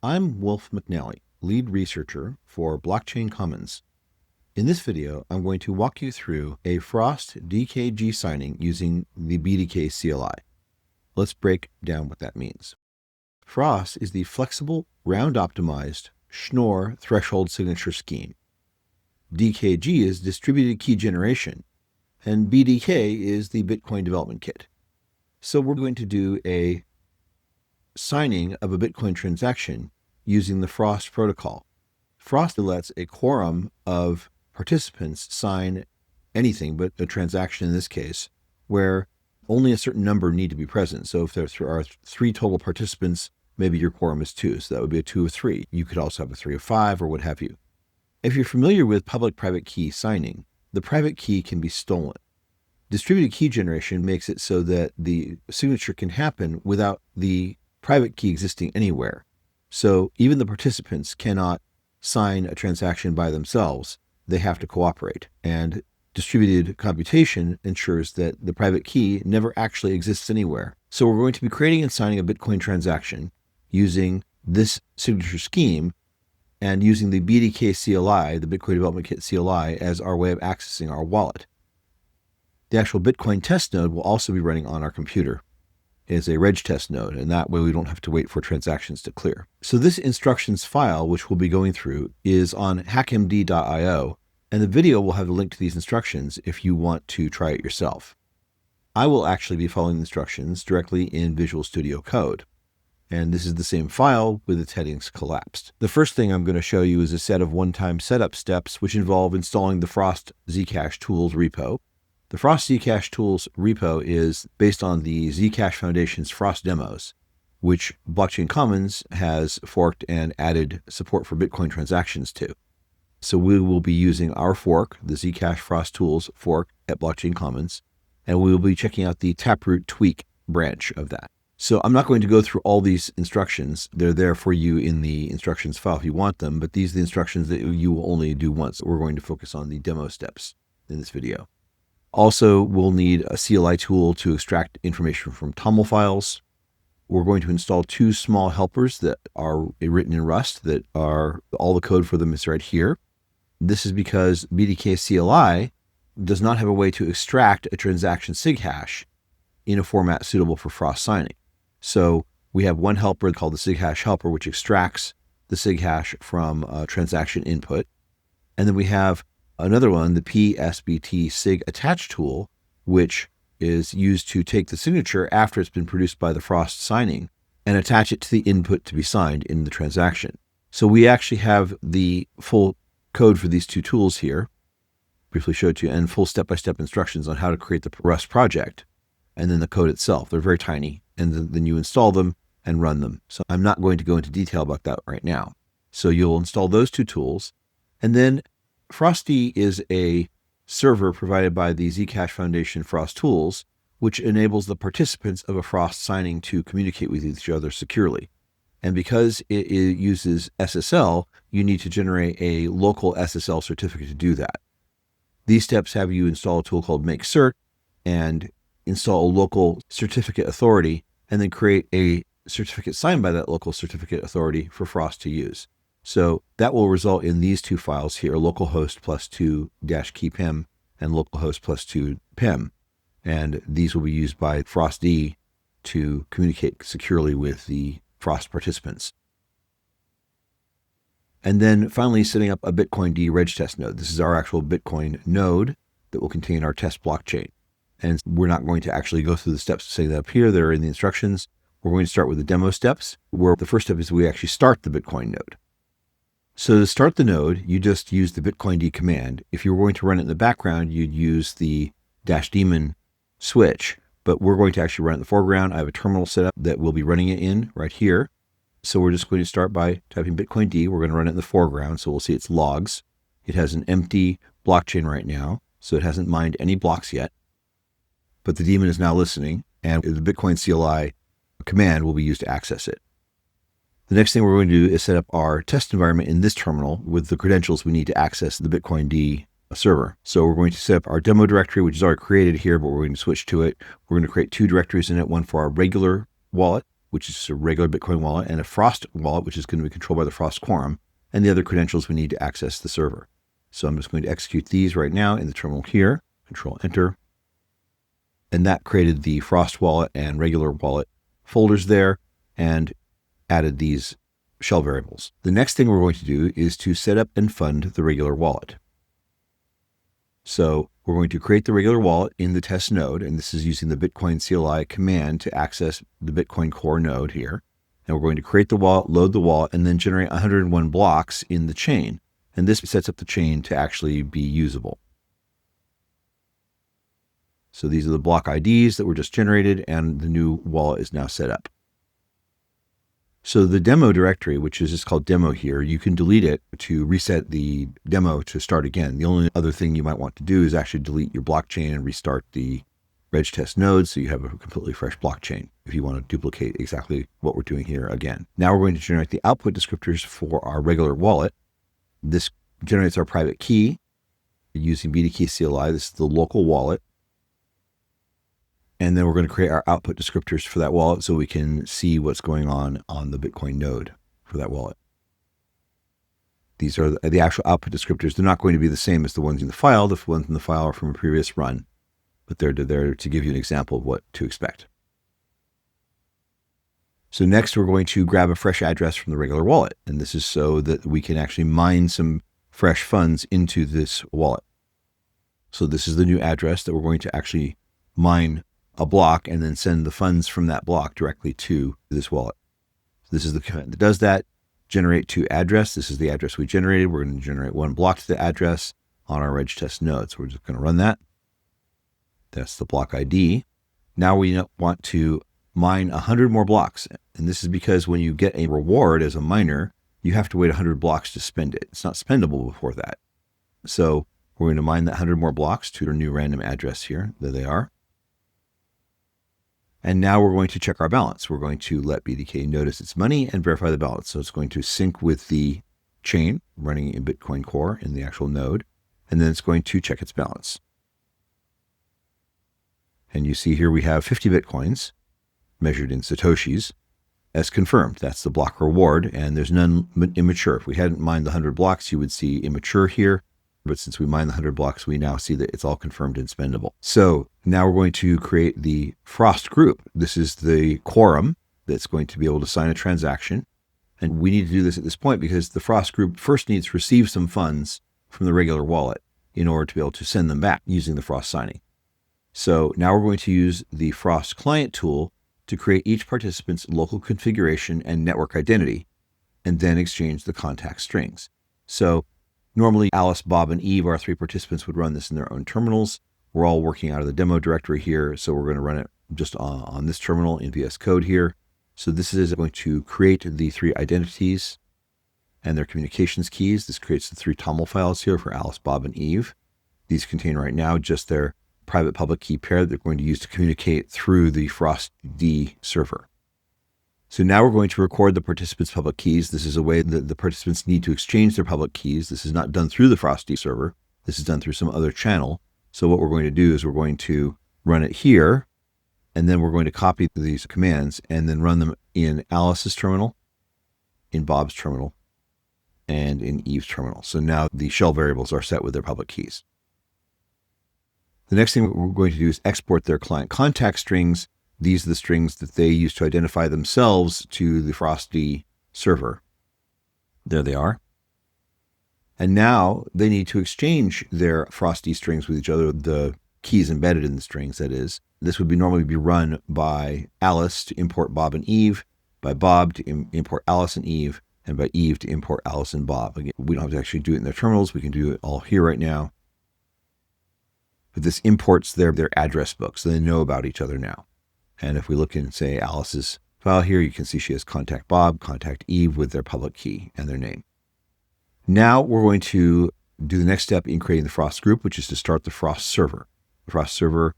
I'm Wolf McNally, lead researcher for Blockchain Commons. In this video, I'm going to walk you through a FROST DKG signing using the bdk-cli. Let's break down what that means. FROST is the flexible, round-optimized Schnorr threshold signature scheme. DKG is distributed key generation, and BDK is the Bitcoin development kit. So we're going to do a signing of a Bitcoin transaction using the FROST protocol. FROST lets a quorum of participants sign anything but a transaction in this case, where only a certain number need to be present. So if there are 3 total participants, maybe your quorum is 2. So that would be a 2 of 3. You could also have a 3 of 5 or what have you. If you're familiar with public-private key signing, the private key can be stolen. Distributed key generation makes it so that the signature can happen without the private key existing anywhere. So even the participants cannot sign a transaction by themselves. They have to cooperate. And distributed computation ensures that the private key never actually exists anywhere. So we're going to be creating and signing a Bitcoin transaction using this signature scheme and using the bdk-cli, the Bitcoin Development Kit CLI, as our way of accessing our wallet. The actual Bitcoin test node will also be running on our computer. It is a reg test node, and that way we don't have to wait for transactions to clear. So this instructions file, which we'll be going through, is on hackmd.io, and the video will have a link to these instructions if you want to try it yourself. I will actually be following the instructions directly in Visual Studio Code. And this is the same file with its headings collapsed. The first thing I'm going to show you is a set of one-time setup steps which involve installing the FROST Zcash Tools repo. The FROST Zcash Tools repo is based on the Zcash Foundation's FROST demos, which Blockchain Commons has forked and added support for Bitcoin transactions to. So we will be using our fork, the Zcash FROST Tools fork at Blockchain Commons, and we will be checking out the Taproot tweak branch of that. So I'm not going to go through all these instructions. They're there for you in the instructions file if you want them, but these are the instructions that you will only do once. We're going to focus on the demo steps in this video. Also, we'll need a CLI tool to extract information from TOML files. We're going to install 2 small helpers that are written in Rust that are, all the code for them is right here. This is because bdk-cli does not have a way to extract a transaction sig hash in a format suitable for FROST signing. So we have one helper called the sig hash helper, which extracts the sig hash from a transaction input. And then we have another one, the psbt sig attach tool, which is used to take the signature after it's been produced by the FROST signing and attach it to the input to be signed in the transaction. So we actually have the full code for these 2 tools here, briefly showed to you, and full step-by-step instructions on how to create the Rust project, and then the code itself. They're very tiny, and then you install them and run them. So I'm not going to go into detail about that right now. So you'll install those 2 tools, and then FROST-D is a server provided by the Zcash Foundation FROST Tools, which enables the participants of a FROST signing to communicate with each other securely. And because it uses SSL, you need to generate a local SSL certificate to do that. These steps have you install a tool called makecert and install a local certificate authority, and then create a certificate signed by that local certificate authority for FROST to use. So that will result in these 2 files here, localhost +2 -keypem and localhost +2 pem. And these will be used by FROST-D to communicate securely with the FROST participants. And then finally setting up a Bitcoin D reg test node. This is our actual Bitcoin node that will contain our test blockchain. And we're not going to actually go through the steps to set that up here. They're in the instructions. We're going to start with the demo steps, where the first step is we actually start the Bitcoin node. So to start the node, you just use the Bitcoin D command. If you were going to run it in the background, you'd use the -daemon switch, but we're going to actually run it in the foreground. I have a terminal set up that we'll be running it in right here. So we're just going to start by typing Bitcoin D. We're going to run it in the foreground, so we'll see its logs. It has an empty blockchain right now, so it hasn't mined any blocks yet. But the daemon is now listening, and the Bitcoin CLI command will be used to access it. The next thing we're going to do is set up our test environment in this terminal with the credentials we need to access the Bitcoin D server. So we're going to set up our demo directory, which is already created here, but we're going to switch to it. We're going to create 2 directories in it, one for our regular wallet, which is just a regular Bitcoin wallet, and a Frost wallet, which is going to be controlled by the Frost quorum, and the other credentials we need to access the server. So I'm just going to execute these right now in the terminal here, Control Enter. And that created the Frost wallet and regular wallet folders there and added these shell variables. The next thing we're going to do is to set up and fund the regular wallet. So we're going to create the regular wallet in the test node, and this is using the bdk-cli command to access the Bitcoin Core node here. And we're going to create the wallet, load the wallet, and then generate 101 blocks in the chain. And this sets up the chain to actually be usable. So these are the block IDs that were just generated, and the new wallet is now set up. So the demo directory, which is just called demo here, you can delete it to reset the demo to start again. The only other thing you might want to do is actually delete your blockchain and restart the reg test node so you have a completely fresh blockchain if you want to duplicate exactly what we're doing here again. Now we're going to generate the output descriptors for our regular wallet. This generates our private key using bdk-cli. This is the local wallet. And then we're going to create our output descriptors for that wallet so we can see what's going on the Bitcoin node for that wallet. These are the actual output descriptors. They're not going to be the same as the ones in the file. The ones in the file are from a previous run, but they're there to give you an example of what to expect. So next we're going to grab a fresh address from the regular wallet. And this is so that we can actually mine some fresh funds into this wallet. So this is the new address that we're going to actually mine a block and then send the funds from that block directly to this wallet. This is the command that does that. Generate to address. This is the address we generated. We're going to generate one block to the address on our reg test node. So we're just going to run that. That's the block ID. Now we want to mine 100 more blocks. And this is because when you get a reward as a miner, you have to wait 100 blocks to spend it. It's not spendable before that. So we're going to mine that 100 more blocks to our new random address here. There they are. And now we're going to check our balance. We're going to let BDK notice its money and verify the balance. So it's going to sync with the chain running in Bitcoin Core in the actual node, and then it's going to check its balance. And you see here we have 50 Bitcoins measured in Satoshis as confirmed. That's the block reward, and there's none immature. If we hadn't mined the 100 blocks, you would see immature here. But since we mined the 100 blocks, we now see that it's all confirmed and spendable. So now we're going to create the Frost group. This is the quorum that's going to be able to sign a transaction. And we need to do this at this point because the Frost group first needs to receive some funds from the regular wallet in order to be able to send them back using the Frost signing. So now we're going to use the Frost client tool to create each participant's local configuration and network identity, and then exchange the contact strings. So normally, Alice, Bob, and Eve, our three participants, would run this in their own terminals. We're all working out of the demo directory here, so we're going to run it just on this terminal in VS Code here. So this is going to create the three identities and their communications keys. This creates the three TOML files here for Alice, Bob, and Eve. These contain right now just their private public key pair that they're going to use to communicate through the FROST D server. So now we're going to record the participants' public keys. This is a way that the participants need to exchange their public keys. This is not done through the FROST D server. This is done through some other channel. So what we're going to do is we're going to run it here, and then we're going to copy these commands and then run them in Alice's terminal, in Bob's terminal, and in Eve's terminal. So now the shell variables are set with their public keys. The next thing we're going to do is export their client contact strings. These are the strings that they use to identify themselves to the FROST D server. There they are. And now they need to exchange their FROST D strings with each other, the keys embedded in the strings, that is. This would normally be run by Alice to import Bob and Eve, by Bob to import Alice and Eve, and by Eve to import Alice and Bob. Again, we don't have to actually do it in their terminals. We can do it all here right now. But this imports their address book, so they know about each other now. And if we look in, say, Alice's file here, you can see she has contact Bob, contact Eve with their public key and their name. Now we're going to do the next step in creating the Frost group, which is to start the Frost server. The Frost server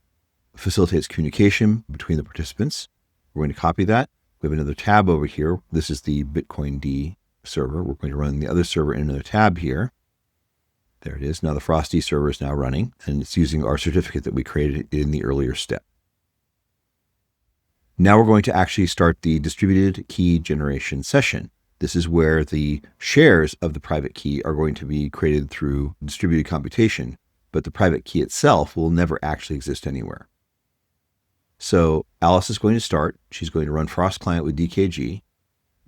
facilitates communication between the participants. We're going to copy that. We have another tab over here. This is the Bitcoin D server. We're going to run the other server in another tab here. There it is. Now the Frost D server is now running, and it's using our certificate that we created in the earlier step. Now we're going to actually start the distributed key generation session. This is where the shares of the private key are going to be created through distributed computation, but the private key itself will never actually exist anywhere. So Alice is going to start. She's going to run FROST client with DKG.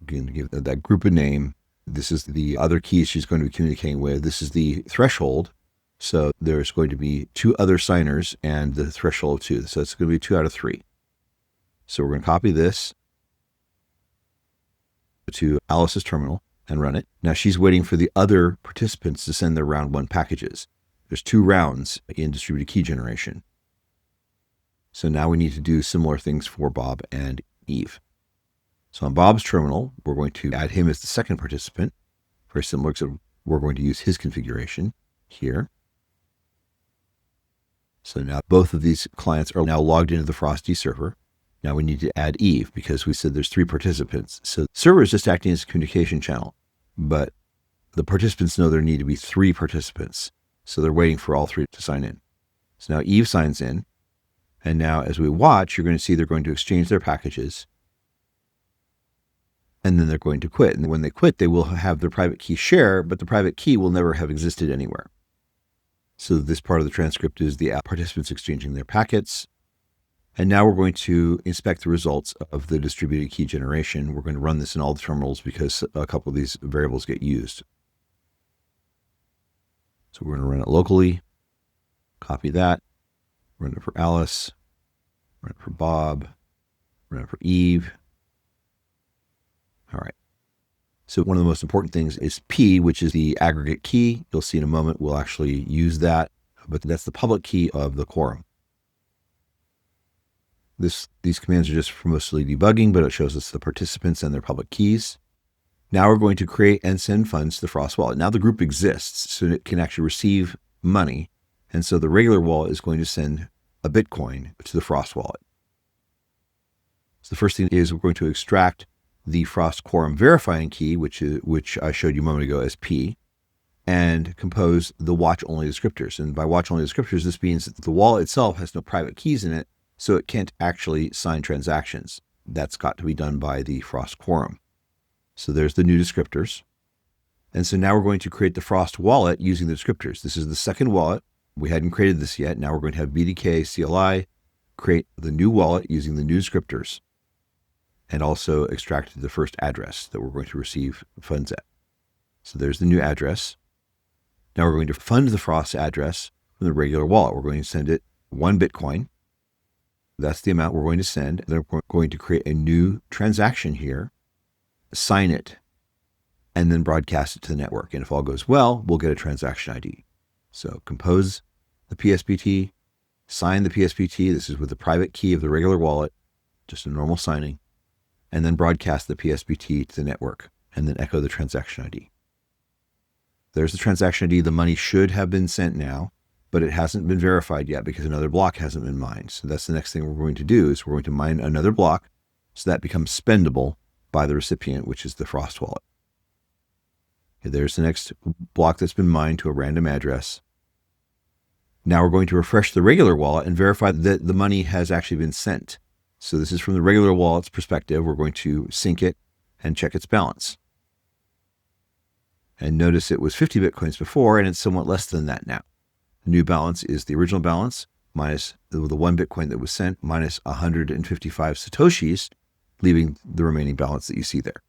Going to give that group a name. This is the other keys she's going to be communicating with. This is the threshold. So there's going to be 2 other signers and the threshold of 2. So it's going to be 2 out of 3. So we're going to copy this to Alice's terminal and run it. Now she's waiting for the other participants to send their round 1 packages. There's 2 rounds in distributed key generation. So now we need to do similar things for Bob and Eve. So on Bob's terminal, we're going to add him as the second participant. Very similar, so we're going to use his configuration here. So now both of these clients are now logged into the FROST server. Now we need to add Eve because we said there's 3 participants. So the server is just acting as a communication channel, but the participants know there need to be 3 participants. So they're waiting for all 3 to sign in. So now Eve signs in. And now as we watch, you're going to see they're going to exchange their packages. And then they're going to quit. And when they quit, they will have their private key share, but the private key will never have existed anywhere. So this part of the transcript is the participants exchanging their packets. And now we're going to inspect the results of the distributed key generation. We're going to run this in all the terminals because a couple of these variables get used. So we're going to run it locally, copy that, run it for Alice, run it for Bob, run it for Eve. All right. So one of the most important things is P, which is the aggregate key. You'll see in a moment we'll actually use that, but that's the public key of the quorum. These commands are just for mostly debugging, but it shows us the participants and their public keys. Now we're going to create and send funds to the FROST wallet. Now the group exists, so it can actually receive money. And so the regular wallet is going to send a Bitcoin to the FROST wallet. So the first thing is we're going to extract the FROST quorum verifying key, which I showed you a moment ago as P, and compose the watch-only descriptors. And by watch-only descriptors, this means that the wallet itself has no private keys in it, so it can't actually sign transactions. That's got to be done by the FROST quorum. So there's the new descriptors. And so now we're going to create the FROST wallet using the descriptors. This is the second wallet. We hadn't created this yet. Now we're going to have bdk-cli create the new wallet using the new descriptors, and also extract the first address that we're going to receive funds at. So there's the new address. Now we're going to fund the FROST address from the regular wallet. We're going to send it 1 Bitcoin. That's the amount we're going to send. Then we're going to create a new transaction here, sign it, and then broadcast it to the network. And if all goes well, we'll get a transaction ID. So compose the PSBT, sign the PSBT. This is with the private key of the regular wallet, just a normal signing, and then broadcast the PSBT to the network, and then echo the transaction ID. There's the transaction ID. The money should have been sent now, but it hasn't been verified yet because another block hasn't been mined. So that's the next thing we're going to do is we're going to mine another block so that becomes spendable by the recipient, which is the FROST wallet. Okay, there's the next block that's been mined to a random address. Now we're going to refresh the regular wallet and verify that the money has actually been sent. So this is from the regular wallet's perspective. We're going to sync it and check its balance. And notice it was 50 Bitcoins before, and it's somewhat less than that now. The new balance is the original balance minus the 1 Bitcoin that was sent minus 155 Satoshis, leaving the remaining balance that you see there.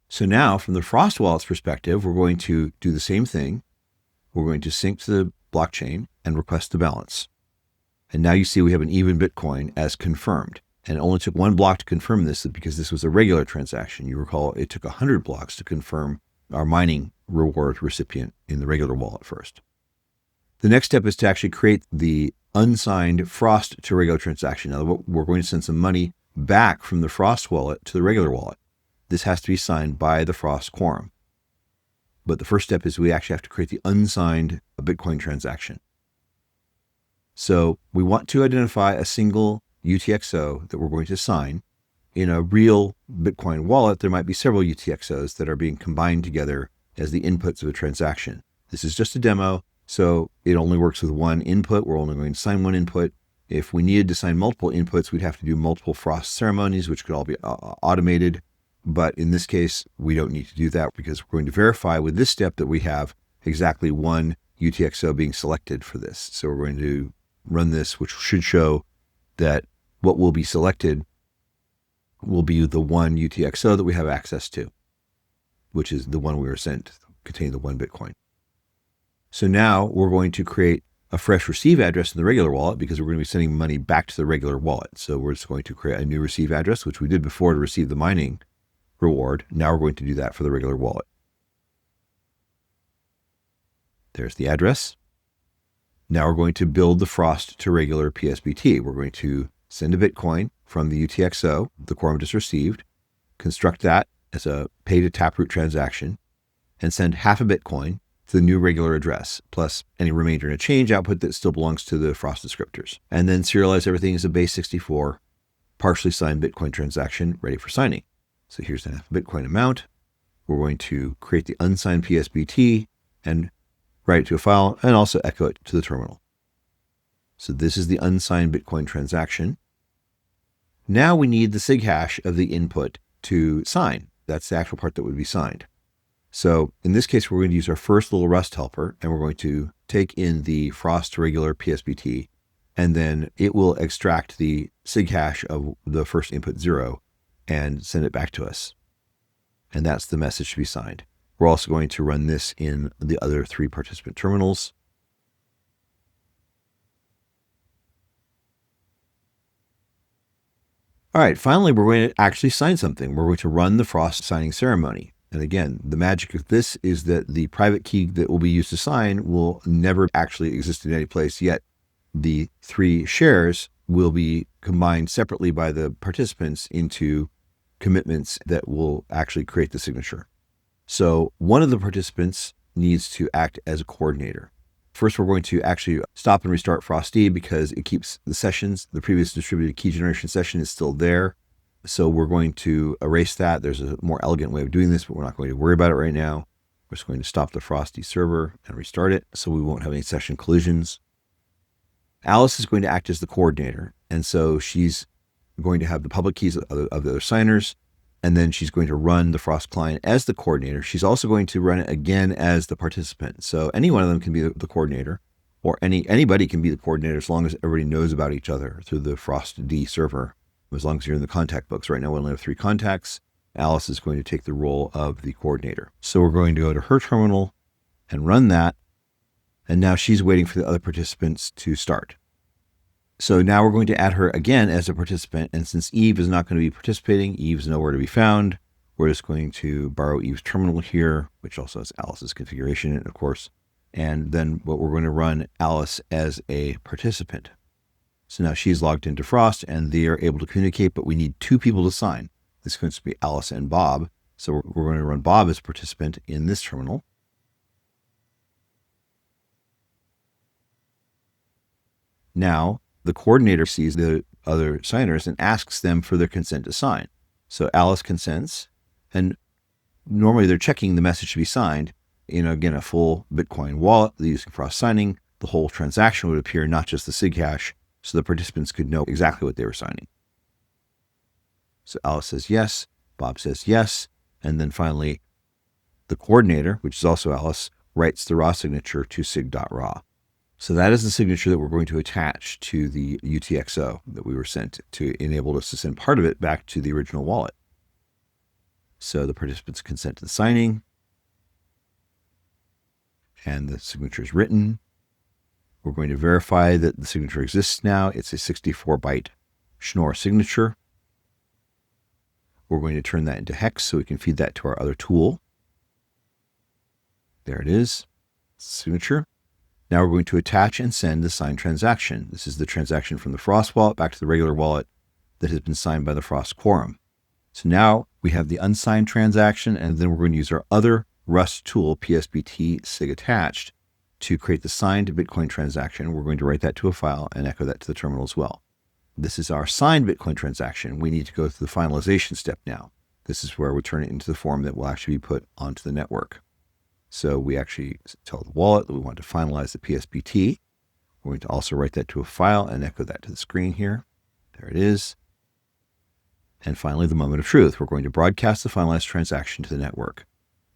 So now from the FROST wallet's perspective, we're going to do the same thing. We're going to sync to the blockchain and request the balance. And now you see we have an even Bitcoin as confirmed. And it only took 1 block to confirm this because this was a regular transaction. You recall it took 100 blocks to confirm our mining reward recipient in the regular wallet first. The next step is to actually create the unsigned FROST to regular transaction. Now we're going to send some money back from the FROST wallet to the regular wallet. This has to be signed by the FROST quorum. But the first step is we actually have to create the unsigned Bitcoin transaction. So we want to identify a single UTXO that we're going to sign. In a real Bitcoin wallet, there might be several UTXOs that are being combined together as the inputs of a transaction. This is just a demo, so it only works with 1 input. We're only going to sign 1 input. If we needed to sign multiple inputs, we'd have to do multiple Frost ceremonies, which could all be automated. But in this case, we don't need to do that because we're going to verify with this step that we have exactly one UTXO being selected for this. So we're going to run this, which should show that what will be selected will be the one UTXO that we have access to, which is the one we were sent containing the 1 Bitcoin. So now we're going to create a fresh receive address in the regular wallet because we're going to be sending money back to the regular wallet. So we're just going to create a new receive address, which we did before to receive the mining reward. Now we're going to do that for the regular wallet. There's the address. Now we're going to build the Frost to regular PSBT. We're going to send a Bitcoin from the UTXO the quorum just received, construct that as a pay to Taproot transaction, and send half a Bitcoin to the new regular address, plus any remainder in a change output that still belongs to the Frost descriptors. And then serialize everything as a base 64 partially signed Bitcoin transaction ready for signing. So here's the half Bitcoin amount. We're going to create the unsigned PSBT and write it to a file and also echo it to the terminal. So this is the unsigned Bitcoin transaction. Now we need the SIG hash of the input to sign. That's the actual part that would be signed. So in this case, we're going to use our first little Rust helper, and we're going to take in the Frost to regular PSBT, and then it will extract the SIG hash of the first input 0 and send it back to us. And that's the message to be signed. We're also going to run this in the other 3 participant terminals. All right, finally, we're going to actually sign something. We're going to run the Frost signing ceremony. And again, the magic of this is that the private key that will be used to sign will never actually exist in any place, yet the 3 shares will be combined separately by the participants into commitments that will actually create the signature. So one of the participants needs to act as a coordinator. First, we're going to actually stop and restart FrostD because it keeps the sessions. The previous distributed key generation session is still there. So we're going to erase that. There's a more elegant way of doing this, but we're not going to worry about it right now. We're just going to stop the FrostD server and restart it so we won't have any session collisions. Alice is going to act as the coordinator. And so she's going to have the public keys of the other signers. And then she's going to run the Frost client as the coordinator. She's also going to run it again as the participant. So any one of them can be the coordinator, or anybody can be the coordinator as long as everybody knows about each other through the FrostD server. As long as you're in the contact books. Right now we only have 3 contacts. Alice is going to take the role of the coordinator. So we're going to go to her terminal and run that. And now she's waiting for the other participants to start. So now we're going to add her again as a participant. And since Eve is not going to be participating, Eve's nowhere to be found. We're just going to borrow Eve's terminal here, which also has Alice's configuration in it, of course. And then what we're going to run Alice as a participant. So now she's logged into Frost and they are able to communicate, but we need 2 people to sign. This is going to be Alice and Bob. So we're going to run Bob as a participant in this terminal. Now the coordinator sees the other signers and asks them for their consent to sign. So Alice consents, and normally they're checking the message to be signed in, again, a full Bitcoin wallet using Frost signing. The whole transaction would appear, not just the SIG hash, so the participants could know exactly what they were signing. So Alice says yes, Bob says yes, and then finally the coordinator, which is also Alice, writes the raw signature to sig.raw. So that is the signature that we're going to attach to the UTXO that we were sent to enable us to send part of it back to the original wallet. So the participants consent to the signing, and the signature is written. We're going to verify that the signature exists now. It's a 64-byte Schnorr signature. We're going to turn that into hex so we can feed that to our other tool. There it is, signature. Now we're going to attach and send the signed transaction. This is the transaction from the Frost wallet back to the regular wallet that has been signed by the Frost quorum. So now we have the unsigned transaction, and then we're going to use our other Rust tool, PSBT sig attached, to create the signed Bitcoin transaction. We're going to write that to a file and echo that to the terminal as well. This is our signed Bitcoin transaction. We need to go through the finalization step now. This is where we turn it into the form that will actually be put onto the network. So we actually tell the wallet that we want to finalize the PSBT. We're going to also write that to a file and echo that to the screen here. There it is. And finally, the moment of truth. We're going to broadcast the finalized transaction to the network.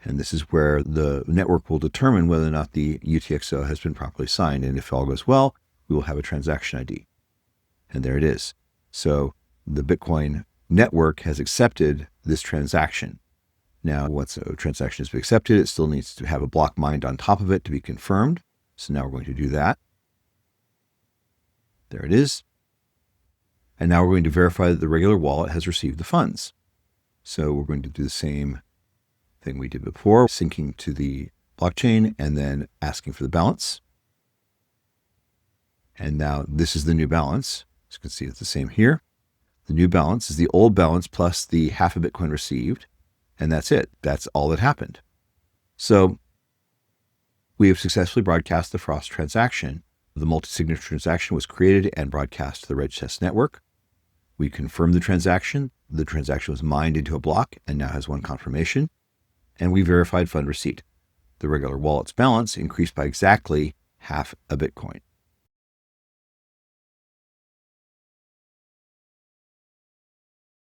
And this is where the network will determine whether or not the UTXO has been properly signed. And if all goes well, we will have a transaction ID. And there it is. So the Bitcoin network has accepted this transaction. Now, once a transaction has been accepted, it still needs to have a block mined on top of it to be confirmed. So now we're going to do that. There it is. And now we're going to verify that the regular wallet has received the funds. So we're going to do the same thing we did before, syncing to the blockchain and then asking for the balance. And now this is the new balance. As you can see, it's the same here. The new balance is the old balance plus the half a Bitcoin received. And that's it. That's all that happened. So we have successfully broadcast the FROST transaction. The multi-signature transaction was created and broadcast to the Reg Test network. We confirmed the transaction. The transaction was mined into a block and now has one confirmation. And we verified fund receipt. The regular wallet's balance increased by exactly half a Bitcoin.